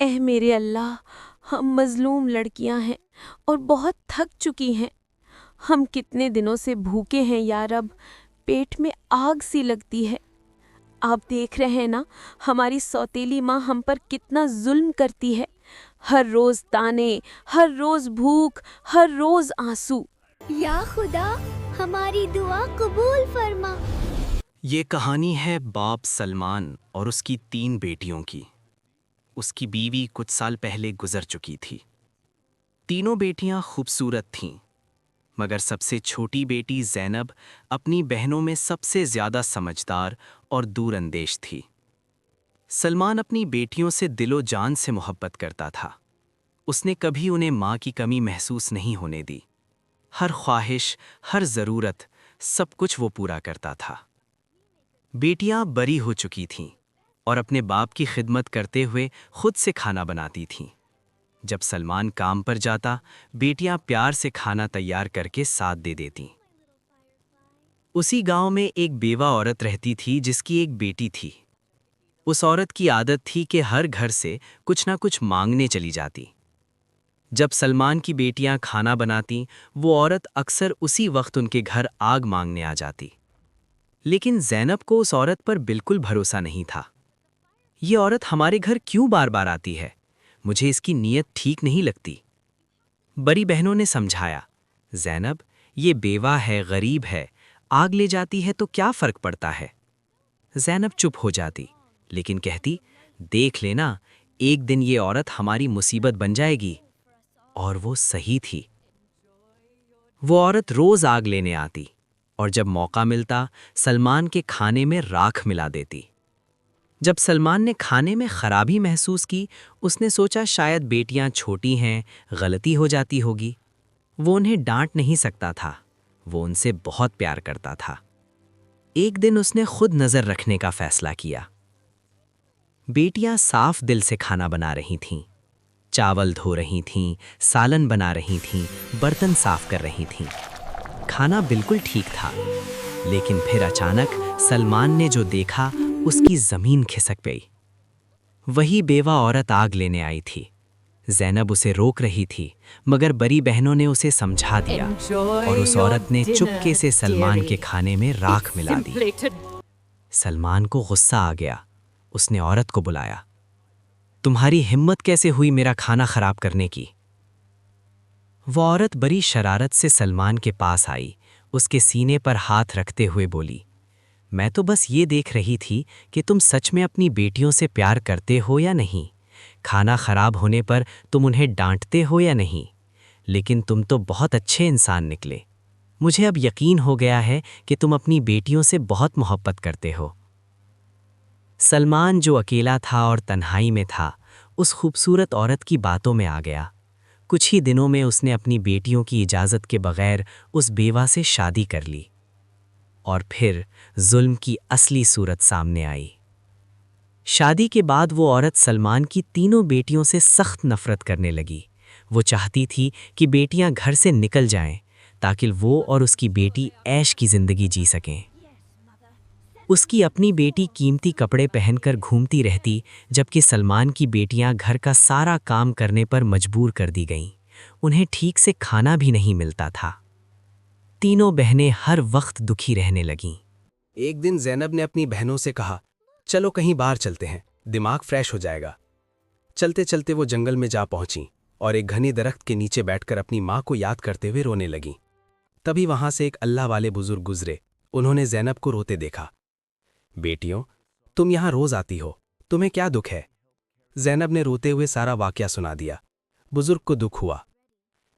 एह मेरे अल्लाह, हम मज़लूम लड़कियां हैं और बहुत थक चुकी हैं। हम कितने दिनों से भूखे हैं या रब, पेट में आग सी लगती है। आप देख रहे हैं ना, हमारी सौतेली माँ हम पर कितना जुल्म करती है। हर रोज़ ताने, हर रोज़ भूख, हर रोज़ आंसू। या खुदा, हमारी दुआ कबूल फरमा। ये कहानी है बाप सलमान और उसकी 3 बेटियों की। उसकी बीवी कुछ साल पहले गुजर चुकी थी। तीनों बेटियां खूबसूरत थीं, मगर सबसे छोटी बेटी ज़ैनब अपनी बहनों में सबसे ज़्यादा समझदार और दूरअंदेश थी। सलमान अपनी बेटियों से दिलो जान से मोहब्बत करता था। उसने कभी उन्हें माँ की कमी महसूस नहीं होने दी। हर ख्वाहिश, हर ज़रूरत, सब कुछ वो पूरा करता था। बेटियां बड़ी हो चुकी थीं और अपने बाप की खिदमत करते हुए खुद से खाना बनाती थीं। जब सलमान काम पर जाता, बेटियां प्यार से खाना तैयार करके साथ दे देतीं। उसी गांव में एक बेवा औरत रहती थी जिसकी एक बेटी थी। उस औरत की आदत थी कि हर घर से कुछ ना कुछ मांगने चली जाती। जब सलमान की बेटियां खाना बनातीं, वो औरत अक्सर उसी वक्त उनके घर आग मांगने आ जाती। लेकिन ज़ैनब को उस औरत पर बिल्कुल भरोसा नहीं था। ये औरत हमारे घर क्यों बार बार आती है? मुझे इसकी नीयत ठीक नहीं लगती। बड़ी बहनों ने समझाया, ज़ैनब, ये बेवा है, गरीब है, आग ले जाती है तो क्या फ़र्क पड़ता है? ज़ैनब चुप हो जाती, लेकिन कहती, देख लेना, एक दिन ये औरत हमारी मुसीबत बन जाएगी। और वो सही थी। वो औरत रोज़ आग लेने आती और जब मौका मिलता सलमान के खाने में राख मिला देती। जब सलमान ने खाने में खराबी महसूस की, उसने सोचा शायद बेटियां छोटी हैं, गलती हो जाती होगी। वो उन्हें डांट नहीं सकता था, वो उनसे बहुत प्यार करता था। एक दिन उसने खुद नज़र रखने का फैसला किया। बेटियां साफ दिल से खाना बना रही थीं, चावल धो रही थीं, सालन बना रही थीं, बर्तन साफ कर रही थीं। खाना बिल्कुल ठीक था, लेकिन फिर अचानक सलमान ने जो देखा, उसकी ज़मीन खिसक गई। वही बेवा औरत आग लेने आई थी। ज़ैनब उसे रोक रही थी, मगर बड़ी बहनों ने उसे समझा दिया और उस औरत ने चुपके से सलमान के खाने में राख मिला दी। सलमान को गुस्सा आ गया। उसने औरत को बुलाया, तुम्हारी हिम्मत कैसे हुई मेरा खाना खराब करने की? वो औरत बड़ी शरारत से सलमान के पास आई, उसके सीने पर हाथ रखते हुए बोली, मैं तो बस ये देख रही थी कि तुम सच में अपनी बेटियों से प्यार करते हो या नहीं। खाना खराब होने पर तुम उन्हें डांटते हो या नहीं। लेकिन तुम तो बहुत अच्छे इंसान निकले। मुझे अब यकीन हो गया है कि तुम अपनी बेटियों से बहुत मोहब्बत करते हो। सलमान, जो अकेला था और तन्हाई में था, उस खूबसूरत औरत की बातों में आ गया। कुछ ही दिनों में उसने अपनी बेटियों की इजाज़त के बगैर उस बेवा से शादी कर ली। और फिर जुल्म की असली सूरत सामने आई। शादी के बाद वो औरत सलमान की तीनों बेटियों से सख्त नफ़रत करने लगी। वो चाहती थी कि बेटियां घर से निकल जाएं, ताकि वो और उसकी बेटी ऐश की ज़िंदगी जी सकें। उसकी अपनी बेटी कीमती कपड़े पहनकर घूमती रहती, जबकि सलमान की बेटियां घर का सारा काम करने पर मजबूर कर दी गईं। उन्हें ठीक से खाना भी नहीं मिलता था। तीनों बहनें हर वक्त दुखी रहने लगीं। एक दिन ज़ैनब ने अपनी बहनों से कहा, चलो कहीं बाहर चलते हैं, दिमाग फ्रेश हो जाएगा। चलते चलते वो जंगल में जा पहुंची और एक घने दरख्त के नीचे बैठकर अपनी माँ को याद करते हुए रोने लगीं। तभी वहां से एक अल्लाह वाले बुजुर्ग गुजरे। उन्होंने ज़ैनब को रोते देखा। बेटियों, तुम यहाँ रोज आती हो, तुम्हें क्या दुख है? ज़ैनब ने रोते हुए सारा वाकया सुना दिया। बुजुर्ग को दुख हुआ।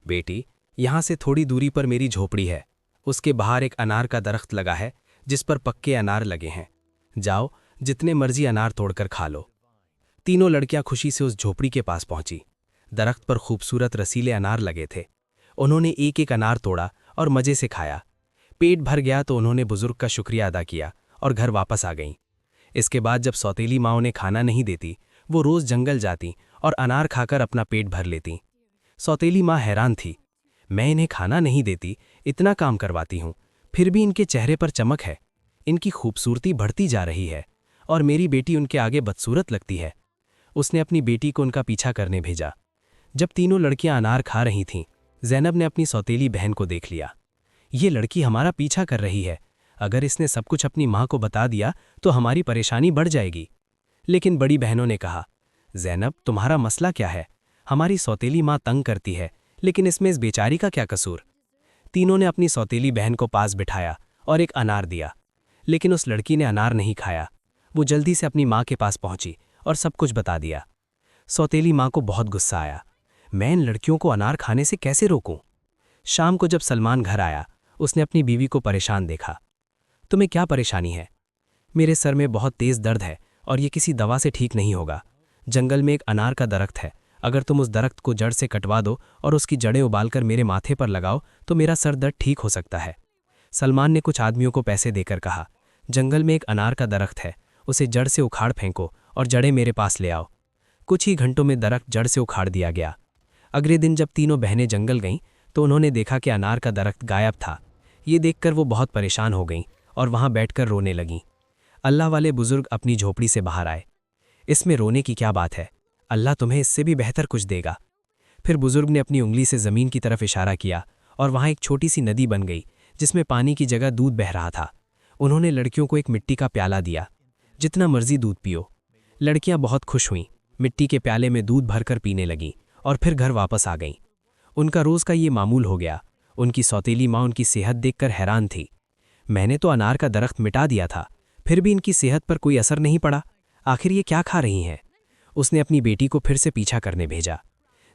बेटी, यहाँ से थोड़ी दूरी पर मेरी झोपड़ी है। उसके बाहर एक अनार का दरख्त लगा है, जिस पर पक्के अनार लगे हैं। जाओ, जितने मर्जी अनार तोड़कर खा लो। तीनों लड़कियां खुशी से उस झोपड़ी के पास पहुंची। दरख्त पर खूबसूरत रसीले अनार लगे थे। उन्होंने एक एक अनार तोड़ा और मजे से खाया। पेट भर गया तो उन्होंने बुजुर्ग का शुक्रिया अदा किया और घर वापस आ गईं। इसके बाद जब सौतेली माँ उन्हें खाना नहीं देती, वो रोज जंगल जाती और अनार खाकर अपना पेट भर लेती। सौतेली माँ हैरान थी, मैं इन्हें खाना नहीं देती, इतना काम करवाती हूँ, फिर भी इनके चेहरे पर चमक है, इनकी खूबसूरती बढ़ती जा रही है और मेरी बेटी उनके आगे बदसूरत लगती है। उसने अपनी बेटी को उनका पीछा करने भेजा। जब तीनों लड़कियां अनार खा रही थीं, ज़ैनब ने अपनी सौतेली बहन को देख लिया। ये लड़की हमारा पीछा कर रही है, अगर इसने सब कुछ अपनी माँ को बता दिया तो हमारी परेशानी बढ़ जाएगी। लेकिन बड़ी बहनों ने कहा, ज़ैनब तुम्हारा मसला क्या है? हमारी सौतेली माँ तंग करती है, लेकिन इसमें इस बेचारी का क्या कसूर? तीनों ने अपनी सौतेली बहन को पास बिठाया और एक अनार दिया, लेकिन उस लड़की ने अनार नहीं खाया। वो जल्दी से अपनी माँ के पास पहुंची और सब कुछ बता दिया। सौतेली माँ को बहुत गुस्सा आया, मैं इन लड़कियों को अनार खाने से कैसे रोकूं? शाम को जब सलमान घर आया, उसने अपनी बीवी को परेशान देखा। तुम्हें क्या परेशानी है? मेरे सर में बहुत तेज दर्द है और ये किसी दवा से ठीक नहीं होगा। जंगल में एक अनार का दरख्त है, अगर तुम उस दरख्त को जड़ से कटवा दो और उसकी जड़ें उबालकर मेरे माथे पर लगाओ तो मेरा सर दर्द ठीक हो सकता है। सलमान ने कुछ आदमियों को पैसे देकर कहा, जंगल में एक अनार का दरख्त है, उसे जड़ से उखाड़ फेंको और जड़ें मेरे पास ले आओ। कुछ ही घंटों में दरख्त जड़ से उखाड़ दिया गया। अगले दिन जब तीनों बहनें जंगल गईं तो उन्होंने देखा कि अनार का दरख्त गायब था। ये देखकर वो बहुत परेशान हो गईं और वहां बैठकर रोने लगीं। अल्लाह वाले बुजुर्ग अपनी झोपड़ी से बाहर आए। इसमें रोने की क्या बात है, अल्लाह तुम्हें इससे भी बेहतर कुछ देगा। फिर बुजुर्ग ने अपनी उंगली से ज़मीन की तरफ इशारा किया और वहां एक छोटी सी नदी बन गई जिसमें पानी की जगह दूध बह रहा था। उन्होंने लड़कियों को एक मिट्टी का प्याला दिया, जितना मर्जी दूध पियो। लड़कियां बहुत खुश हुईं, मिट्टी के प्याले में दूध भरकर पीने लगीं और फिर घर वापस आ गईं। उनका रोज़ का ये मामूल हो गया। उनकी सौतेली माँ उनकी सेहत देखकर हैरान थी। मैंने तो अनार का दरख्त मिटा दिया था, फिर भी इनकी सेहत पर कोई असर नहीं पड़ा। आखिर ये क्या खा रही हैं? उसने अपनी बेटी को फिर से पीछा करने भेजा।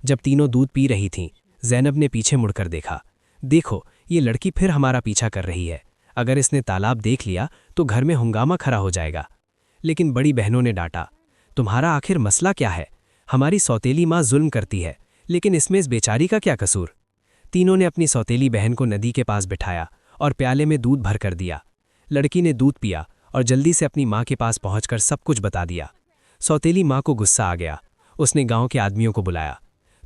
जब तीनों दूध पी रही थीं, ज़ैनब ने पीछे मुड़कर देखा। देखो, ये लड़की फिर हमारा पीछा कर रही है। अगर इसने तालाब देख लिया तो घर में हंगामा खड़ा हो जाएगा। लेकिन बड़ी बहनों ने डांटा, तुम्हारा आखिर मसला क्या है? हमारी सौतेली माँ जुल्म करती है, लेकिन इसमें इस बेचारी का क्या कसूर? तीनों ने अपनी सौतेली बहन को नदी के पास बिठाया और प्याले में दूध भर कर दिया। लड़की ने दूध पिया और जल्दी से अपनी माँ के पास पहुंचकर सब कुछ बता दिया। सौतेली माँ को गुस्सा आ गया। उसने गांव के आदमियों को बुलाया,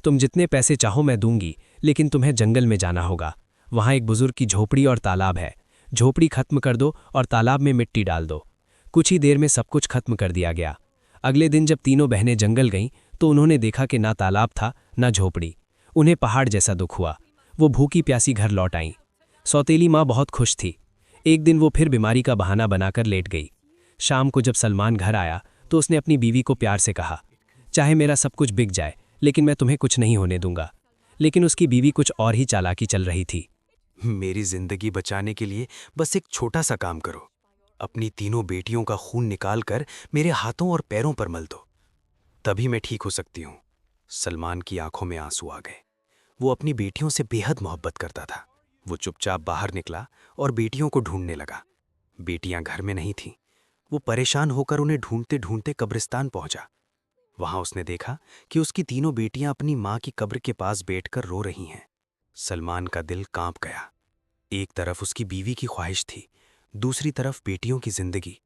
तुम जितने पैसे चाहो मैं दूंगी, लेकिन तुम्हें जंगल में जाना होगा। वहां एक बुजुर्ग की झोपड़ी और तालाब है। झोपड़ी खत्म कर दो और तालाब में मिट्टी डाल दो। कुछ ही देर में सब कुछ खत्म कर दिया गया। अगले दिन जब तीनों बहनें जंगल गईं तो उन्होंने देखा कि ना तालाब था ना झोपड़ी। उन्हें पहाड़ जैसा दुख हुआ। वो भूखी प्यासी घर लौट आईं। सौतेली माँ बहुत खुश थी। एक दिन वो फिर बीमारी का बहाना बनाकर लेट गई। शाम को जब सलमान घर आया तो उसने अपनी बीवी को प्यार से कहा, चाहे मेरा सब कुछ बिक जाए लेकिन मैं तुम्हें कुछ नहीं होने दूंगा। लेकिन उसकी बीवी कुछ और ही चालाकी चल रही थी। मेरी जिंदगी बचाने के लिए बस एक छोटा सा काम करो। अपनी तीनों बेटियों का खून निकालकर मेरे हाथों और पैरों पर मल दो, तभी मैं ठीक हो सकती हूँ। सलमान की आंखों में आंसू आ गए। वो अपनी बेटियों से बेहद मोहब्बत करता था। वो चुपचाप बाहर निकला और बेटियों को ढूंढने लगा। बेटियां घर में नहीं थीं। वो परेशान होकर उन्हें ढूंढते ढूंढते कब्रिस्तान पहुंचा। वहां उसने देखा कि उसकी तीनों बेटियां अपनी मां की कब्र के पास बैठकर रो रही हैं। सलमान का दिल कांप गया। एक तरफ उसकी बीवी की ख्वाहिश थी, दूसरी तरफ बेटियों की जिंदगी।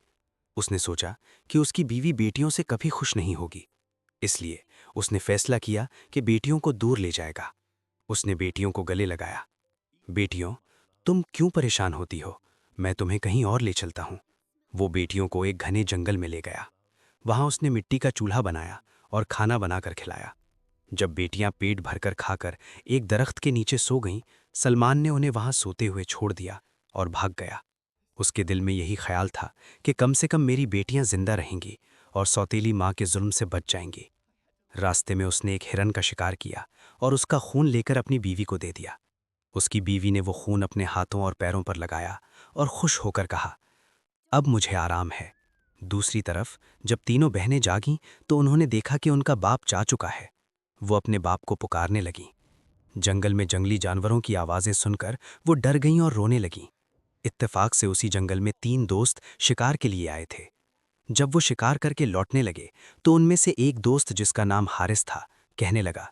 उसने सोचा कि उसकी बीवी बेटियों से कभी खुश नहीं होगी, इसलिए उसने फैसला किया कि बेटियों को दूर ले जाएगा। उसने बेटियों को गले लगाया, बेटियों, तुम क्यों परेशान होती हो? मैं तुम्हें कहीं और ले चलता हूं। वो बेटियों को एक घने जंगल में ले गया। वहां उसने मिट्टी का चूल्हा बनाया और खाना बनाकर खिलाया। जब बेटियां पेट भरकर खाकर एक दरख्त के नीचे सो गईं, सलमान ने उन्हें वहां सोते हुए छोड़ दिया और भाग गया। उसके दिल में यही ख्याल था कि कम से कम मेरी बेटियां जिंदा रहेंगी और सौतेली माँ के जुल्म से बच जाएंगी। रास्ते में उसने एक हिरन का शिकार किया और उसका खून लेकर अपनी बीवी को दे दिया। उसकी बीवी ने वो खून अपने हाथों और पैरों पर लगाया और खुश होकर कहा, अब मुझे आराम है। दूसरी तरफ जब तीनों बहनें जागीं तो उन्होंने देखा कि उनका बाप जा चुका है। वो अपने बाप को पुकारने लगीं। जंगल में जंगली जानवरों की आवाज़ें सुनकर वो डर गईं और रोने लगीं। इत्तेफाक से उसी जंगल में 3 दोस्त शिकार के लिए आए थे। जब वो शिकार करके लौटने लगे तो उनमें से एक दोस्त, जिसका नाम हारिस था, कहने लगा,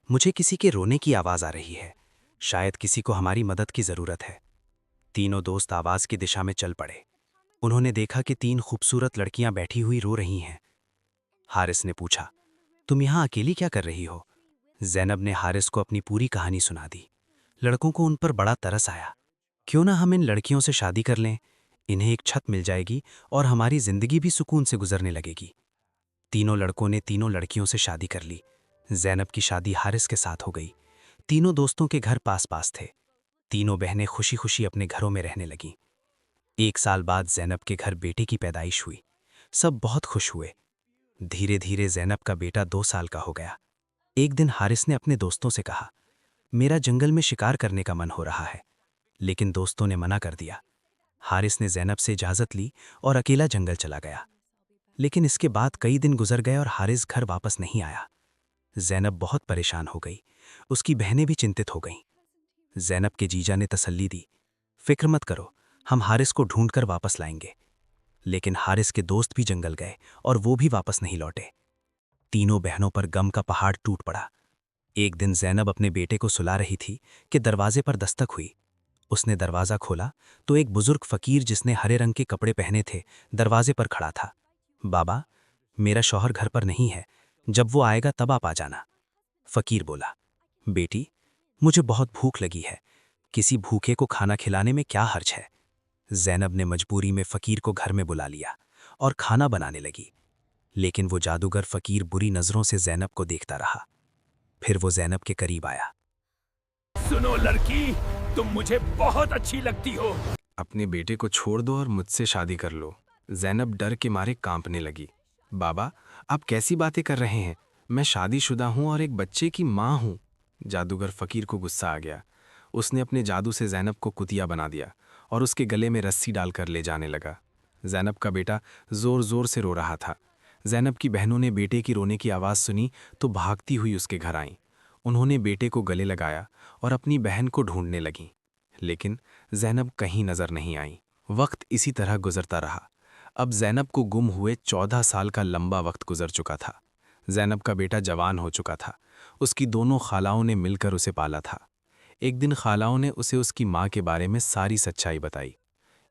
मुझे किसी के रोने की आवाज़ आ रही है। शायद किसी को हमारी मदद की ज़रूरत है। तीनों दोस्त आवाज़ की दिशा में चल पड़े। उन्होंने देखा कि 3 खूबसूरत लड़कियां बैठी हुई रो रही हैं। हारिस ने पूछा, तुम यहाँ अकेली क्या कर रही हो? ज़ैनब ने हारिस को अपनी पूरी कहानी सुना दी। लड़कों को उन पर बड़ा तरस आया। क्यों ना हम इन लड़कियों से शादी कर लें? इन्हें एक छत मिल जाएगी और हमारी जिंदगी भी सुकून से गुजरने लगेगी। तीनों लड़कों ने तीनों लड़कियों से शादी कर ली। जैनब की शादी हारिस के साथ हो गई। तीनों दोस्तों के घर पास पास थे। तीनों बहनें खुशी खुशी अपने घरों में रहने लगीं। 1 साल बाद जैनब के घर बेटे की पैदाइश हुई। सब बहुत खुश हुए। धीरे धीरे जैनब का बेटा 2 साल का हो गया। एक दिन हारिस ने अपने दोस्तों से कहा, मेरा जंगल में शिकार करने का मन हो रहा है। लेकिन दोस्तों ने मना कर दिया। हारिस ने जैनब से इजाज़त ली और अकेला जंगल चला गया। लेकिन इसके बाद कई दिन गुजर गए और हारिस घर वापस नहीं आया। जैनब बहुत परेशान हो गई। उसकी बहनें भी चिंतित हो गईं। जैनब के जीजा ने तसल्ली दी, फिक्र मत करो, हम हारिस को ढूंढकर वापस लाएंगे। लेकिन हारिस के दोस्त भी जंगल गए और वो भी वापस नहीं लौटे। तीनों बहनों पर गम का पहाड़ टूट पड़ा। एक दिन जैनब अपने बेटे को सुला रही थी कि दरवाजे पर दस्तक हुई। उसने दरवाज़ा खोला तो एक बुजुर्ग फकीर जिसने हरे रंग के कपड़े पहने थे दरवाजे पर खड़ा था। बाबा, मेरा शौहर घर पर नहीं है, जब वो आएगा तब आप आ जाना। फकीर बोला, बेटी, मुझे बहुत भूख लगी है, किसी भूखे को खाना खिलाने में क्या हर्ज है। जैनब ने मजबूरी में फकीर को घर में बुला लिया और खाना बनाने लगी। लेकिन वो जादूगर फकीर बुरी नज़रों से जैनब को देखता रहा। फिर वो जैनब के करीब आया। सुनो लड़की, तुम मुझे बहुत अच्छी लगती हो। अपने बेटे को छोड़ दो और मुझसे शादी कर लो। जैनब डर के मारे कांपने लगी। बाबा, आप कैसी बातें कर रहे हैं? मैं शादीशुदा हूं और एक बच्चे की मां हूं। जादूगर फकीर को गुस्सा आ गया। उसने अपने जादू से जैनब को कुतिया बना दिया और उसके गले में रस्सी डालकर ले जाने लगा। जैनब का बेटा जोर जोर से रो रहा था। जैनब की बहनों ने बेटे की रोने की आवाज़ सुनी तो भागती हुई उसके घर आईं। उन्होंने बेटे को गले लगाया और अपनी बहन को ढूंढने लगीं। लेकिन जैनब कहीं नजर नहीं आई। वक्त इसी तरह गुजरता रहा। अब जैनब को गुम हुए 14 साल का लंबा वक्त गुजर चुका था। जैनब का बेटा जवान हो चुका था। उसकी दोनों खालाओं ने मिलकर उसे पाला था। एक दिन खालाओं ने उसे उसकी माँ के बारे में सारी सच्चाई बताई।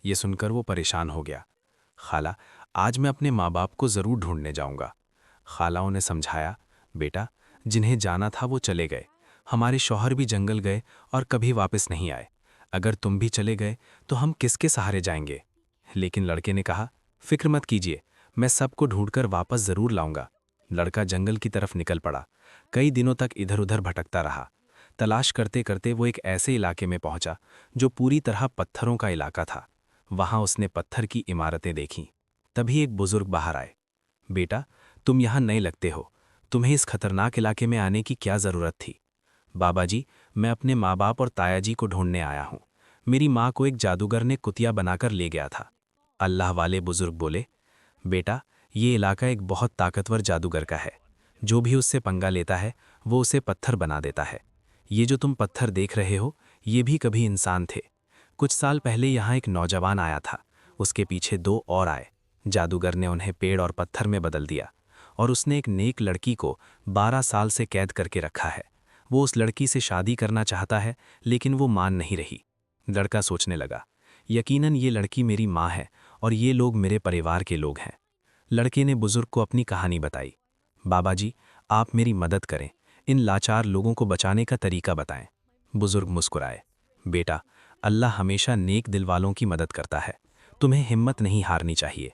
ये सुनकर वो परेशान हो गया। खाला, आज मैं अपने माँ बाप को ज़रूर ढूंढने जाऊँगा। खालाओं ने समझाया, बेटा, जिन्हें जाना था वो चले गए। हमारे शौहर भी जंगल गए और कभी वापस नहीं आए। अगर तुम भी चले गए तो हम किसके सहारे जाएंगे? लेकिन लड़के ने कहा, फिक्र मत कीजिए, मैं सबको ढूंढकर वापस ज़रूर लाऊंगा। लड़का जंगल की तरफ निकल पड़ा। कई दिनों तक इधर उधर भटकता रहा। तलाश करते करते वो एक ऐसे इलाके में पहुंचा जो पूरी तरह पत्थरों का इलाका था। वहां उसने पत्थर की इमारतें देखीं। तभी एक बुजुर्ग बाहर आए। बेटा, तुम यहाँ नए लगते हो, तुम्हें इस खतरनाक इलाके में आने की क्या ज़रूरत थी? बाबा जी, मैं अपने माँ बाप और ताया जी को ढूंढने आया हूँ। मेरी माँ को एक जादूगर ने कुतिया बनाकर ले गया था। अल्लाह वाले बुजुर्ग बोले, बेटा, ये इलाका एक बहुत ताकतवर जादूगर का है। जो भी उससे पंगा लेता है वो उसे पत्थर बना देता है। ये जो तुम पत्थर देख रहे हो, ये भी कभी इंसान थे। कुछ साल पहले यहाँ एक नौजवान आया था। उसके पीछे 2 और आए। जादूगर ने उन्हें पेड़ और पत्थर में बदल दिया और उसने एक नेक लड़की को 12 साल से कैद करके रखा है। वो उस लड़की से शादी करना चाहता है, लेकिन वो मान नहीं रही। लड़का सोचने लगा, यकीनन ये लड़की मेरी माँ है और ये लोग मेरे परिवार के लोग हैं। लड़के ने बुजुर्ग को अपनी कहानी बताई। बाबा जी, आप मेरी मदद करें, इन लाचार लोगों को बचाने का तरीका बताएं। बुजुर्ग मुस्कुराए, बेटा, अल्लाह हमेशा नेक दिल वालों की मदद करता है, तुम्हें हिम्मत नहीं हारनी चाहिए।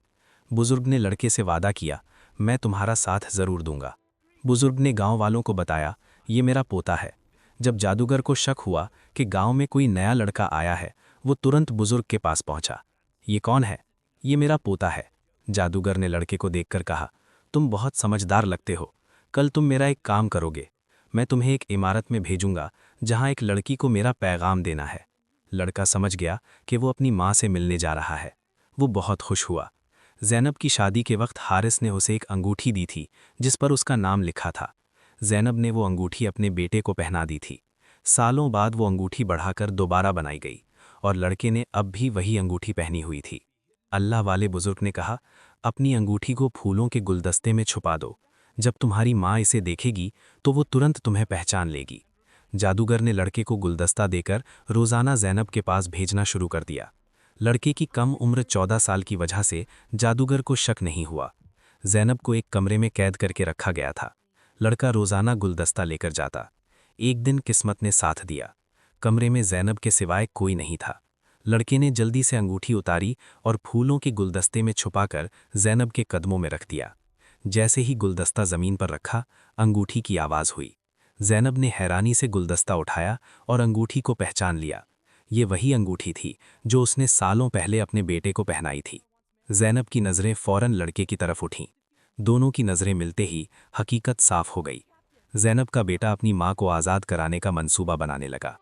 बुजुर्ग ने लड़के से वादा किया, मैं तुम्हारा साथ ज़रूर दूंगा। बुजुर्ग ने गांव वालों को बताया, ये मेरा पोता है। जब जादूगर को शक हुआ कि गांव में कोई नया लड़का आया है, वो तुरंत बुजुर्ग के पास पहुंचा। ये कौन है? ये मेरा पोता है। जादूगर ने लड़के को देखकर कहा, तुम बहुत समझदार लगते हो। कल तुम मेरा एक काम करोगे। मैं तुम्हें एक इमारत में भेजूंगा जहां एक लड़की को मेरा पैगाम देना है। लड़का समझ गया कि वो अपनी माँ से मिलने जा रहा है। वो बहुत खुश हुआ। जैनब की शादी के वक्त हारिस ने उसे एक अंगूठी दी थी जिस पर उसका नाम लिखा था। जैनब ने वो अंगूठी अपने बेटे को पहना दी थी। सालों बाद वो अंगूठी बढ़ाकर दोबारा बनाई गई और लड़के ने अब भी वही अंगूठी पहनी हुई थी। अल्लाह वाले बुजुर्ग ने कहा, अपनी अंगूठी को फूलों के गुलदस्ते में छुपा दो। जब तुम्हारी माँ इसे देखेगी तो वो तुरंत तुम्हें पहचान लेगी। जादूगर ने लड़के को गुलदस्ता देकर रोज़ाना जैनब के पास भेजना शुरू कर दिया। लड़के की कम उम्र 14 साल की वजह से जादूगर को शक नहीं हुआ। जैनब को एक कमरे में कैद करके रखा गया था। लड़का रोज़ाना गुलदस्ता लेकर जाता। एक दिन किस्मत ने साथ दिया। कमरे में जैनब के सिवाय कोई नहीं था। लड़के ने जल्दी से अंगूठी उतारी और फूलों के गुलदस्ते में छुपाकर जैनब के कदमों में रख दिया। जैसे ही गुलदस्ता जमीन पर रखा, अंगूठी की आवाज हुई। जैनब ने हैरानी से गुलदस्ता उठाया और अंगूठी को पहचान लिया। ये वही अंगूठी थी जो उसने सालों पहले अपने बेटे को पहनाई थी। जैनब की नज़रें फौरन लड़के की तरफ उठीं। दोनों की नज़रें मिलते ही हकीकत साफ हो गई। जैनब का बेटा अपनी मां को आज़ाद कराने का मंसूबा बनाने लगा।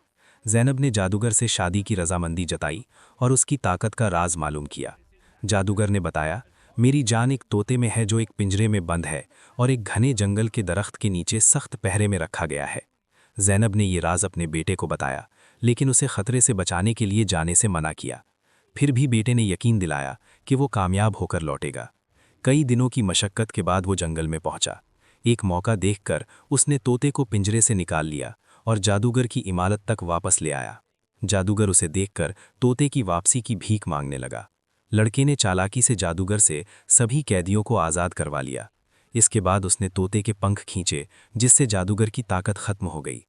जैनब ने जादूगर से शादी की रजामंदी जताई और उसकी ताकत का राज मालूम किया। जादूगर ने बताया, मेरी जान एक तोते में है जो एक पिंजरे में बंद है और एक घने जंगल के दरख्त के नीचे सख्त पहरे में रखा गया है। जैनब ने ये राज अपने बेटे को बताया, लेकिन उसे खतरे से बचाने के लिए जाने से मना किया। फिर भी बेटे ने यकीन दिलाया कि वो कामयाब होकर लौटेगा। कई दिनों की मशक्कत के बाद वो जंगल में पहुंचा। एक मौका देखकर उसने तोते को पिंजरे से निकाल लिया और जादूगर की इमारत तक वापस ले आया। जादूगर उसे देखकर तोते की वापसी की भीख मांगने लगा। लड़के ने चालाकी से जादूगर से सभी कैदियों को आज़ाद करवा लिया। इसके बाद उसने तोते के पंख खींचे, जिससे जादूगर की ताकत खत्म हो गई।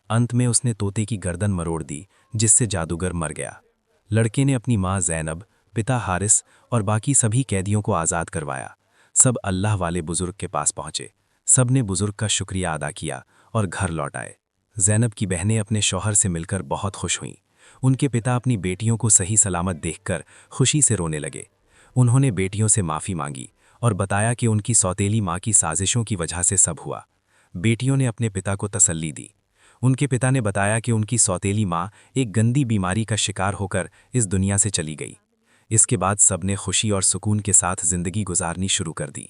अंत में उसने तोते की गर्दन मरोड़ दी, जिससे जादूगर मर गया। लड़के ने अपनी माँ जैनब, पिता हारिस और बाकी सभी कैदियों को आज़ाद करवाया। सब अल्लाह वाले बुजुर्ग के पास पहुँचे। सब ने बुजुर्ग का शुक्रिया अदा किया और घर लौट आए। जैनब की बहनें अपने शौहर से मिलकर बहुत खुश हुईं। उनके पिता अपनी बेटियों को सही सलामत देखकर खुशी से रोने लगे। उन्होंने बेटियों से माफ़ी मांगी और बताया कि उनकी सौतेली माँ की साजिशों की वजह से सब हुआ। बेटियों ने अपने पिता को तसल्ली दी। उनके पिता ने बताया कि उनकी सौतेली माँ एक गंदी बीमारी का शिकार होकर इस दुनिया से चली गई। इसके बाद सबने खुशी और सुकून के साथ जिंदगी गुजारनी शुरू कर दी।